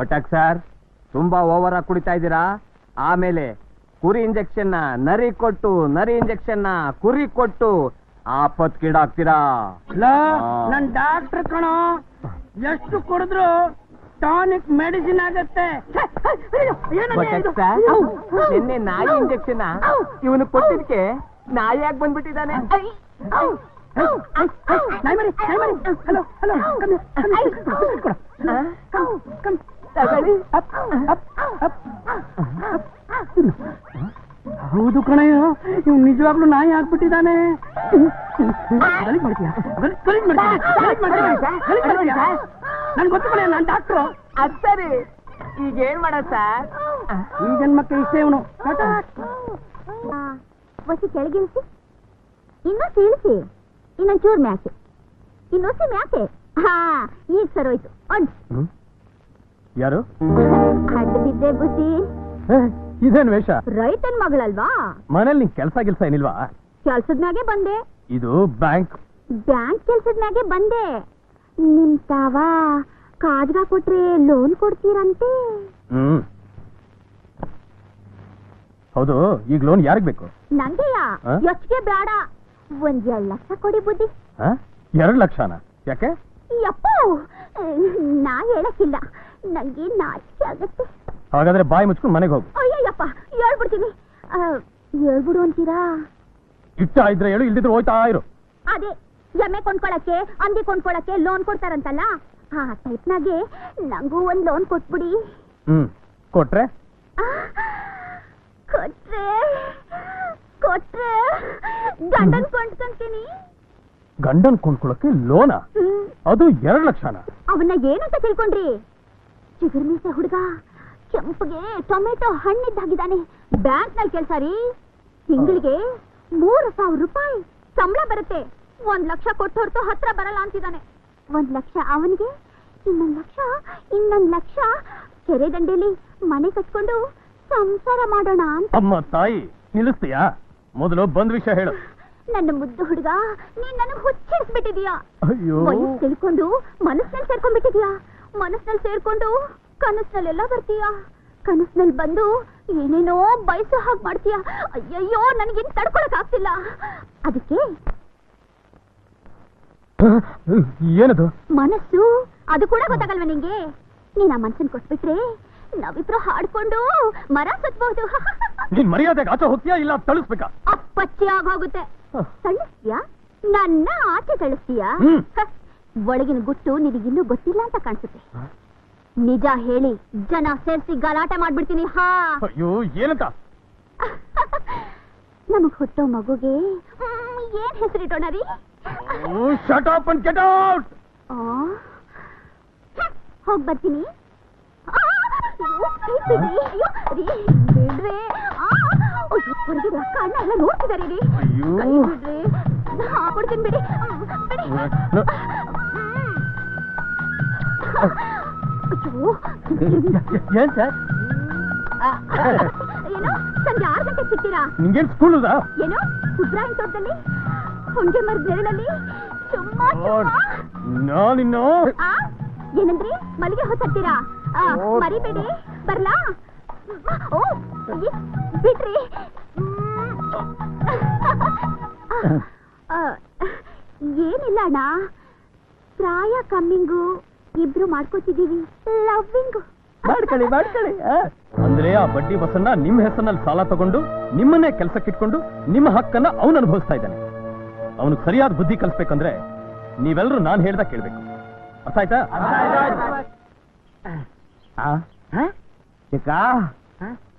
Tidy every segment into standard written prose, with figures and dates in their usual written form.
ಒಟ್ಟಾಕ್ sir, ತುಂಬಾ over ಆಗಿ ಕುಡಿತಾ ಇದ್ದೀರಾ. ಆಮೇಲೆ ಕುರಿ ಇಂಜೆಕ್ಷನ್ ನರಿ ಕೊಟ್ಟು, ನರಿ ಇಂಜೆಕ್ಷನ್ ಕುರಿ ಕೊಟ್ಟು ಆಪತ್ಕೀಡಾಗ್ತೀರಾ. ನನ್ ಡಾಕ್ಟರ್ ಕಣೋ, ಎಷ್ಟು ಕುಡಿದ್ರು ಟಾನಿಕ್ ಮೆಡಿಸಿನ್ ಆಗತ್ತೆ. ನಿನ್ನೆ ನಾಯಿ ಇಂಜೆಕ್ಷನ್ ಇವನು ಕೊಟ್ಟಿದ್ಕೆ ನಾಯಿ ಯಾಕೆ ಬಂದ್ಬಿಟ್ಟಿದ್ದಾನೆ. ಹೌದು ಕಣಯ್ಯ, ಇವ್ ನಿಜವಾಗ್ಲೂ ನಾಯಿ ಆಗ್ಬಿಟ್ಟಿದ್ದಾನೆ. ನನ್ ಗೊತ್ತು ಕಣಯ್ಯ, ನಾನ್ ಡಾಕ್ಟ್ರು. ಅದ್ ಸರಿ, ಈಗ ಏನ್ ಮಾಡ ಸರ್? ಈ ಜನ್ಮಕ್ಕೆ ಇಷ್ಟೇ ಇವನು. ಒಸಿ ಕೆಳಗಿಳಿಸಿ, ಇನ್ನೊಸಿ ಇಳಿಸಿ, ಇನ್ನೊಂಚೂರು ಮ್ಯಾಕೆ, ಇನ್ನೊಸಿ ಮ್ಯಾಕೆ. ಹಾ, ಈಗ ಸರೋಯ್ತು. ಯಾರು? ಅಡ್ಡ ಬಿದ್ದೆ ಬುದ್ಧಿ. ಇದೇನ್ ವೇಷ? ರೈತನ್ ಮಗಳಲ್ವಾ? ಮನೇಲಿ ನಿಂಗೆ ಕೆಲ್ಸ ಏನಿಲ್ವಾ? ಕೆಲ್ಸದ ಮ್ಯಾಗೆ ಬಂದೆ. ಇದು ಬ್ಯಾಂಕ್ ಕೆಲ್ಸದ ಮ್ಯಾಗೆ ಬಂದೆ. ನಿಮ್ ತಾವ ಕಾಜ್ಗ ಕೊಟ್ರೆ ಲೋನ್ ಕೊಡ್ತೀರಂತೆ. ಹೌದು, ಈಗ ಲೋನ್ ಯಾರಿಗ್ ಬೇಕು? ನಂಗೆಯ ಯೋಚಿಗೆ ಬೇಡ, 1 ಲಕ್ಷ ಕೊಡಿ ಬುದ್ಧಿ. 2 ಲಕ್ಷನಾ? ಯಾಕೆ? ಯಪ್ಪ, ನಾ ಹೇಳಕ್ಕಿಲ್ಲ, ನಂಗೆ ನಾಚಿಕೆ ಆಗತ್ತೆ. ಹಾಗಾದ್ರೆ ಬಾಯಿ ಮುಚ್ಕೊಂಡು ಮನೆಗೆ ಹೋಗು. ಅಯ್ಯಪ್ಪ, ಹೇಳ್ಬಿಡ್ತೀನಿ. ಹೇಳ್ಬಿಡು ಅಂತೀರಾ? ಇಷ್ಟ ಇದ್ರೆ ಹೇಳು, ಇಲ್ದಿದ್ರೆ ಹೋಯ್ತಾ ಇರು. ಅದೇ ಎಮ್ಮೆ ಕೊಂಡ್ಕೊಳಕ್ಕೆ, ಅಂದಿ ಕೊಂಡ್ಕೊಳಕ್ಕೆ ಲೋನ್ ಕೊಡ್ತಾರಂತಲ್ಲ, ಆ ಟೈಪ್ನಾಗೆ ನಂಗೂ ಒಂದ್ ಲೋನ್ ಕೊಟ್ಬಿಡಿ. ಕೊಟ್ರೆ ಕೊಟ್ರೆ ಗಂಡನ್ ಕೊಂಡ್ಕೊಂತೀನಿ. ಗಂಡನ್ ಕೊಂಡ್ಕೊಳಕ್ಕೆ ಲೋನಾ? ಅದು 2 ಲಕ್ಷನ? ಅವನ್ನ ಏನಂತ ತಿಳ್ಕೊಂಡ್ರಿ? ಚಿಗುರು ಮೀಸೆ ಹುಡುಗ, ಕೆಂಪಗೆ ಟೊಮೆಟೊ ಹಣ್ಣಿದ್ದಾಗಿದ್ದಾನೆ. ಬ್ಯಾಂಕ್ ನಲ್ಲಿ ಕೆಲ್ಸ ರೀ. ತಿಂಗಳಿಗೆ 3,000 ರೂಪಾಯಿ ಸಂಬಳ ಬರುತ್ತೆ. 1 ಲಕ್ಷ ಕೊಟ್ಟು ಹೊರತು ಹತ್ರ ಬರಲ್ಲ ಅಂತಿದ್ದಾನೆ. 1 ಲಕ್ಷ ಅವನಿಗೆ, ಇನ್ನೊಂದ್ ಲಕ್ಷ ಕೆರೆ ದಂಡೆಲಿ ಮನೆ ಕಟ್ಕೊಂಡು ಸಂಸಾರ ಮಾಡೋಣ ಅಂತ. ಅಮ್ಮ ತಾಯಿ, ನಿಲ್ಲಿಸ್ತೀಯಾ? ಮೊದಲು ಬಂದ್ ವಿಷಯ ಹೇಳು. ನನ್ನ ಮುದ್ದು ಹುಡುಗ, ನೀನ್ ನನಗೆ ಹುಚ್ಚಿಡಿಸ್ಬಿಟ್ಟಿದೀಯಾ. ಅಯ್ಯೋ, ತಿಳ್ಕೊಂಡು ಮನಸ್ನಲ್ಲಿ ಸೇರ್ಕೊಂಡ್ಬಿಟ್ಟಿದ್ಯಾ. ಮನಸ್ನಲ್ಲಿ ಸೇರ್ಕೊಂಡು ಕನಸ್ನಲ್ಲೆಲ್ಲ ಬರ್ತೀಯಾ. ಕನಸ್ನಲ್ಲಿ ಬಂದು ಏನೇನೋ ಬಯಸೋ ಹಾಗೆ ಮಾಡ್ತೀಯಾ. ಅಯ್ಯಯ್ಯೋ, ನನಗಿನ್ ತಡ್ಕೊಳಕ್ ಆಗ್ತಿಲ್ಲ. ಅದಕ್ಕೆ ಏನದು? ಮನಸ್ಸು, ಅದು ಕೂಡ ಗೊತ್ತಾಗಲ್ವ ನಿಂಗೆ? ನೀನ್ ಆ ಮನ್ಸನ್ ಕೊಟ್ಬಿಟ್ರೆ ನಾವಿಬ್ರು ಹಾಡ್ಕೊಂಡು ಮರ ಸುತ್ತಬಹುದು. ನೀನ್ ಮರ್ಯಾದೆಗೆ ಆಚೆ ಹೋಗ್ತೀಯಾ ಇಲ್ಲ ತಳಿಸ್ಬೇಕಾ? ಅಪ್ಪಚ್ಚಿ ಆಗೋಗುತ್ತೆ. ತಳಿಸ್ತೀಯಾ? ನನ್ನ ಆಚೆ ಕಳಿಸ್ತೀಯಾ? ಒಳಗಿನ ಗುಟ್ಟು ನಿನಗಿನ್ನೂ ಗೊತ್ತಿಲ್ಲ ಅಂತ ಕಾಣಿಸುತ್ತೆ. ನಿಜ ಹೇಳಿ ಜನ ಸೇರಿಸಿ ಗಲಾಟೆ ಮಾಡ್ಬಿಡ್ತೀನಿ. ಹಾ, ಅಯ್ಯೋ, ಏನಂತ? ನಮಗ್ ಹುಟ್ಟೋ ಮಗುಗೆ ಏನ್ ಹೆಸರಿಟ್ಟೋಣ ರೀ? Shut up and get out. ಹೋಗ್ ಬರ್ತೀನಿ. ಬಿಡ್ರಿ, ಹೊರಗಿದ ಕಣ್ಣ ಎಲ್ಲ ನೋಡ್ತಿದಾರೆ ರೀ. ಬಿಡ್ರಿ, ಕೊಡ್ತೀನಿ ಬಿಡಿ. ಏನ್ ಸರ್? ಏನೋ ಸಂಜೆ 6 ಗಂಟೆಗೆ ಸಿಗ್ತೀರಾ? ನಿಂಗೇನ್ ಸ್ಕೂಲ್ ಅದ? ಏನೋ ಸುಬ್ರಾಯನ್ ತೋಟದಲ್ಲಿ ಹುಂಗೆ ಮರದ ನೆರಳಲ್ಲಿ ನಾನಿನ್ನು ಏನಂದ್ರಿ? ಮಲ್ಲಿಗೆ ಹೊಸತ್ತೀರಾ? ಮರಿಬೇಡಿ, ಬರ್ಲಾ? ಓ ಬಿಡ್ರಿ. ಏನಿಲ್ಲ ಅಣ್ಣ, ಪ್ರಾಯ ಕಮ್ಮಿಂಗು, ಇಬ್ರು ಮಾಡ್ಕೋತಿದೀವಿ ಲವ್ವಿಂಗು. ಮಾಡ್ಕೊಳ್ಳಿ. ಅಂದ್ರೆ ಆ ಬಡ್ಡಿ ಬಸ್ಸನ್ನ ನಿಮ್ಮ ಹೆಸರಿನಲ್ಲಿ ಸಾಲ ತಗೊಂಡು ನಿಮ್ಮನ್ನೇ ಕೆಲಸಕ್ಕಿಟ್ಕೊಂಡು ನಿಮ್ಮ ಹಕ್ಕನ್ನ ಅವನು ಅನುಭವಿಸ್ತಾ ಇದ್ದಾನೆ. ಅವನು ಸರಿಯಾದ ಬುದ್ಧಿ ಕಲಿಸ್ಬೇಕಂದ್ರೆ ನೀವೆಲ್ಲರೂ ನಾನು ಹೇಳ್ದ ಕೇಳ್ಬೇಕು. ಅರ್ಥ ಆಯ್ತಾ? ಚಿಕ್ಕ,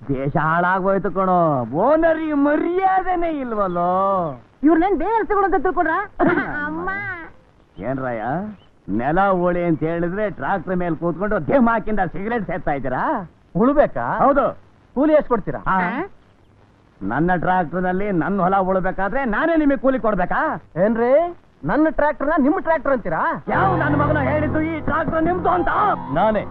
ದೇಶ ಹಾಳಾಗೋಯ್ತು ಕಣೋ. ಓನರಿ ಮರ್ಯಾದೆನೇ ಇಲ್ವಲ್ಲೋ. ಇವ್ರನ್ನೇನ್ ಬೇರೆ ತಗೊಂಡ ತಿಳ್ಕೊಂಡ್ರ? ಏನ್ರಾಯ, ನೆಲ ಓಳಿ ಅಂತ ಹೇಳಿದ್ರೆ ಟ್ರಾಕ್ಟರ್ ಮೇಲೆ ಕೂತ್ಕೊಂಡು ಧೇಮ್ ಹಾಕಿಂದ ಸಿಗರೇಟ್ ಸೇರ್ತಾ ಇದ್ದೀರಾ? ಉಳ್ಬೇಕಾ? ಹೌದು. ಕೂಲಿ ಎಷ್ಟು ಕೊಡ್ತೀರಾ? ನನ್ನ ಟ್ರಾಕ್ಟರ್ ನಲ್ಲಿ ನನ್ನ ಹೊಲ ಉಳ್ಬೇಕಾದ್ರೆ ನಾನೇ ನಿಮಗೆ ಕೂಲಿ ಕೊಡ್ಬೇಕಾ? ಏನ್ರಿ, ನನ್ನ ಟ್ರಾಕ್ಟರ್ನ ನಿಮ್ಮ ಟ್ರಾಕ್ಟರ್ ಅಂತೀರಾ? ಯಾವ ನನ್ನ ಮಗನ ಹೇಳಿದ್ದು ಈ ಟ್ರಾಕ್ಟರ್ ನಿಮ್ದು ಅಂತ? ನಾನೇ.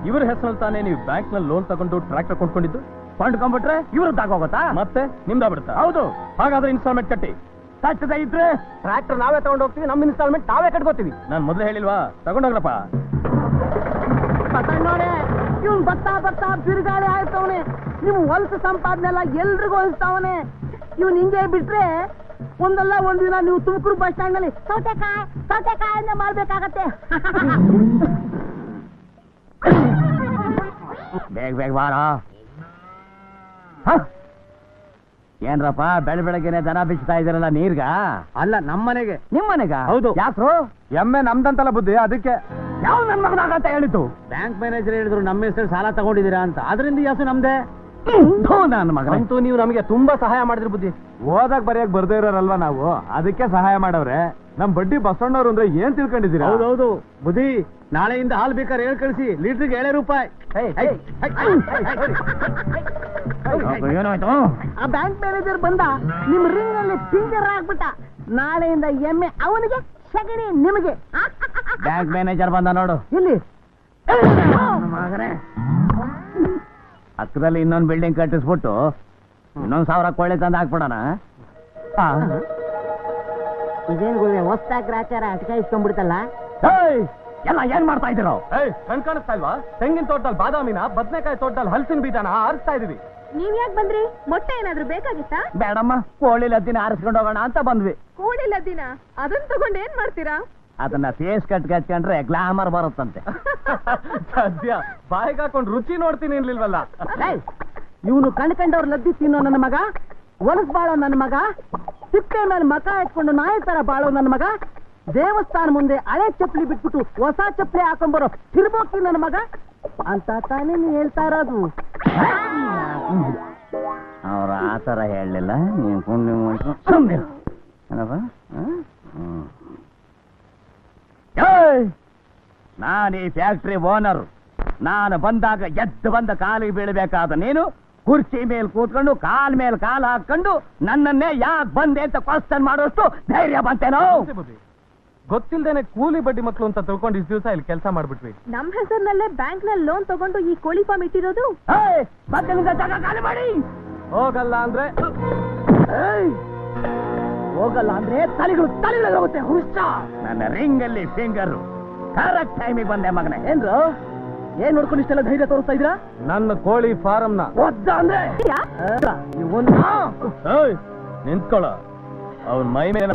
ಇವ್ರ ಹೆಸರಲ್ಲಿ ತಾನೇ ನೀವು ಬ್ಯಾಂಕ್ ನಲ್ಲಿ ಲೋನ್ ತಗೊಂಡು ಟ್ರಾಕ್ಟರ್ ಕೊಂಡ್ಕೊಂಡಿದ್ದು. ಕೊಂಡ್ಕೊಂಡ್ಬಿಟ್ರೆ ಇವ್ರದ್ದಾಗೋಗತ್ತಾ? ಮತ್ತೆ ನಿಮ್ದಾಗ್ಬಿಡುತ್ತಾ? ಹೌದು. ಹಾಗಾದ್ರೆ ಇನ್ಸ್ಟಾಲ್ಮೆಂಟ್ ಕಟ್ಟಿ. ಕಟ್ಟದ ಇದ್ರೆ ಟ್ರಾಕ್ಟರ್ ನಾವೇ ತಗೊಂಡು ಹೋಗ್ತೀವಿ, ನಮ್ಮ ಇನ್ಸ್ಟಾಲ್ಮೆಂಟ್ ನಾವೇ ಕಟ್ಕೋತೀವಿ. ನಾನು ಮೊದಲೇ ಹೇಳಿಲ್ವಾ? ತಗೊಂಡೋಗ್ರಪ್ಪ. ಬಸಣ್ಣವ್ರೆ ಇವ್ನ್ ಬರ್ತಾ ಬರ್ತಾ ಬಿರುಗಾಳಿ ಆಯ್ತವನೆ ನಿಮ್ ಹೊಲಸು ಸಂಪಾದನೆ ಎಲ್ಲ ಎಲ್ರಿಗೂ ಹೊಲಿಸ್ತಾವನೆ ಇವ್ನ್ ಹಿಂಗೆ ಬಿಟ್ರೆ ಒಂದಲ್ಲ ಒಂದ್ ದಿನ ನೀವು ತುಮಕೂರು ಬಸ್ ಸ್ಟ್ಯಾಂಡ್ ನಲ್ಲಿ ಸೌತೆಕಾಯಿ ಮಾಡ್ಬೇಕಾಗತ್ತೆ. ಬೇಗ ಬೇಗ ಬಾರ. ಏನ್ರಪ್ಪ ಬೆಳಗ್ಗೆನೆ ದನ ಬಿಚ್ತಾ ಇದ್ದೀರಲ್ಲ ನೀರ್ಗ? ಅಲ್ಲ ನಮ್ಮನೆಗೆ. ನಿಮ್ಮನೆಗ? ಹೌದು. ಯಾಕ್ರು? ಎಮ್ಮೆ ನಮ್ದಂತಲ್ಲ ಬುದ್ಧಿ, ಅದಕ್ಕೆ. ಯಾವ ನನ್ ಮಗನಾಗಂತ ಹೇಳಿತು? ಬ್ಯಾಂಕ್ ಮ್ಯಾನೇಜರ್ ಹೇಳಿದ್ರು ನಮ್ಮ ಹೆಸರು ಸಾಲ ತಗೊಂಡಿದ್ದೀರಾ ಅಂತ, ಅದರಿಂದ ಯಾಸು ನಮ್ದೆ. ನನ್ನ ಮಗ ಅಂತೂ ನೀವು ನಮಗೆ ತುಂಬಾ ಸಹಾಯ ಮಾಡಿದ್ರಿ ಬುದ್ಧಿ. ಓದಾಕ್ ಬರೆಯಕ್ ಬರ್ದೇ ಇರೋರಲ್ವಾ ನಾವು, ಅದಕ್ಕೆ ಸಹಾಯ ಮಾಡವ್ರೆ. ನಮ್ ಬಡ್ಡಿ ಬಸವಣ್ಣವ್ರು ಅಂದ್ರೆ ಏನ್ ತಿಳ್ಕೊಂಡಿದ್ದೀರಾ? ಹೌದೌದು ಬುದ್ಧಿ, ನಾಳೆಯಿಂದ ಹಾಲು ಬೇಕಾದ್ರೆ ಹೇಳ್ ಕಳಿಸಿ, ಲೀಟ್ರಿಗೆ 7 ರೂಪಾಯಿ. ಏನಾಯ್ತು? ಆ ಬ್ಯಾಂಕ್ ಮ್ಯಾನೇಜರ್ ಬಂದ ನಿಮ್ ರಿಂಗ್ ಅಲ್ಲಿ ಫಿಂಗರ್ ಹಾಕ್ಬಿಟ್ಟ. ನಾಳೆಯಿಂದ ಎಮ್ಮೆ ಅವನಿಗೆ, ಸಗಣಿ ನಿಮಗೆ. ಬ್ಯಾಂಕ್ ಮ್ಯಾನೇಜರ್ ಬಂದ ನೋಡು. ಇಲ್ಲಿ ಹಕ್ಕದಲ್ಲಿ ಇನ್ನೊಂದು ಬಿಲ್ಡಿಂಗ್ ಕಟ್ಟಿಸ್ಬಿಟ್ಟು 1,000 ಕೊಳ್ಳೆ ತಂದು ಹಾಕ್ಬಿಡೋಣ. ಇದೇನು ಗುರುವೆ ಹೊಸ್ತಾಗಿ ಗ್ರಾಚಾರ ಅಟಕಾಯಿಸ್ಕೊಂಡ್ಬಿಡ್ತಲ್ಲ. ಎಲ್ಲ ಏನ್ ಮಾಡ್ತಾ ಇದ್ದೀರೋ? ಕಣ್ ಕಾಣಿಸ್ತಾ ಇಲ್ವಾ? ತೆಂಗಿನ ತೋಟದಲ್ಲಿ ಬಾದಾಮಿನ, ಬದನೆಕಾಯಿ ತೋಟದಲ್ಲಿ ಹಲಸಿನ ಬೀಜನ ಆರಿಸ್ತಾ ಇದೀವಿ. ನೀವ್ ಯಾಕೆ ಬಂದ್ರಿ? ಮೊಟ್ಟೆ ಏನಾದ್ರೂ ಬೇಕಾಗಿತ್ತಾ? ಬೇಡಮ್ಮ, ಕೋಳಿ ಲದ್ದಿನ ಆರಿಸ್ಕೊಂಡು ಹೋಗೋಣ ಅಂತ ಬಂದ್ವಿ. ಕೋಳಿ ಲದ್ದಿನ ಅದನ್ನ ತಗೊಂಡು ಏನ್ ಮಾಡ್ತೀರಾ? ಅದನ್ನ ಫೇಸ್ ಕಟ್ಕೊಂಡ್ರೆ ಗ್ಲಾಮರ್ ಬರುತ್ತಂತೆ. ಸದ್ಯ ಬಾಯಿಗೆ ಹಾಕೊಂಡು ರುಚಿ ನೋಡ್ತೀನಿ ಇರ್ಲಿಲ್ವಲ್ಲ. ಇವನು ಕಂಡ್ಕಂಡವ್ರ ಲದ್ದಿ ತಿನ್ನೋ ನನ್ನ ಮಗ, ಹೊಲಸ್ ಬಾಳೋ ನನ್ನ ಮಗ, ಸಿಪ್ಪೆ ಮೇಲೆ ಮಕ ಎತ್ಕೊಂಡು ನಾಯಿ ತರ ಬಾಳೋ ನನ್ನ ಮಗ, ದೇವಸ್ಥಾನ ಮುಂದೆ ಹಳೆ ಚಪ್ಪಲಿ ಬಿಟ್ಬಿಟ್ಟು ಹೊಸ ಚಪ್ಪಲಿ ಹಾಕೊಂಡ್ಬರೋ ತಿರ್ಬೋಕಿ ನನ್ನ ಮಗ ಅಂತ ತಾನೇ ನೀ ಹೇಳ್ತಾ ಇರೋದು. ಅವ್ರು ಆ ಥರ ಹೇಳಲಿಲ್ಲ. ನಾನು ಈ ಫ್ಯಾಕ್ಟ್ರಿ ಓನರ್. ನಾನು ಬಂದಾಗ ಎದ್ದು ಬಂದ ಕಾಲಿಗೆ ಬೀಳಬೇಕಾದ ನೀನು ಕುರ್ಚಿ ಮೇಲೆ ಕೂತ್ಕೊಂಡು ಕಾಲ್ ಮೇಲೆ ಕಾಲು ಹಾಕೊಂಡು ನನ್ನನ್ನೇ ಯಾಕೆ ಬಂದೆ ಅಂತ ಕ್ವಶನ್ ಮಾಡೋಷ್ಟು ಧೈರ್ಯ ಬಂತೇನೋ? ಗೊತ್ತಿಲ್ದೇನೆ ಕೂಲಿ ಬಡ್ಡಿ ಮಕ್ಕಳು ಅಂತ ತಿಳ್ಕೊಂಡು ಇಷ್ಟು ದಿವಸ ಇಲ್ಲಿ ಕೆಲಸ ಮಾಡ್ಬಿಟ್ವಿ. ನಮ್ ಹೆಸರಿನಲ್ಲೇ ಬ್ಯಾಂಕ್ ನಲ್ಲಿ ಲೋನ್ ತಗೊಂಡು ಈ ಕೋಳಿ ಫಾರ್ಮ್ ಇಟ್ಟಿರೋದು. ಮತ್ತಲ್ಲಿಂದ ಜಾಗ ಖಾಲಿ ಮಾಡಿ. ಹೋಗಲ್ಲ ಅಂದ್ರೆ ಹೋಗಲ್ಲ ಅಂದ್ರೆ ತಲೆಗಳಾಗುತ್ತೆ ಹುಚ್ಚ. ನನ್ನ ರಿಂಗ್ ಅಲ್ಲಿ ಫಿಂಗರ್ ಕರೆಕ್ಟ್ ಟೈಮಿಗೆ ಬಂದೆ ಮಗನ. ಏನ್ರು ಏನ್ ನೋಡ್ಕೊಂಡು ಇಷ್ಟೆಲ್ಲ ಧೈರ್ಯ ತೋರಿಸ್ತಾ ಇದ್ರಾ? ನನ್ನ ಕೋಳಿ ಫಾರಂ ನ ಒದ್ದ ಅಂದ್ರೆ ನಿಂತ್ಕೊಳ್ಳ. ಅವನ್ ಮೈ ಮೇಲೆ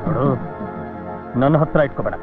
ನೋಡು, ನನ್ನ ಹತ್ರ ಇಟ್ಕೋಬೇಡ.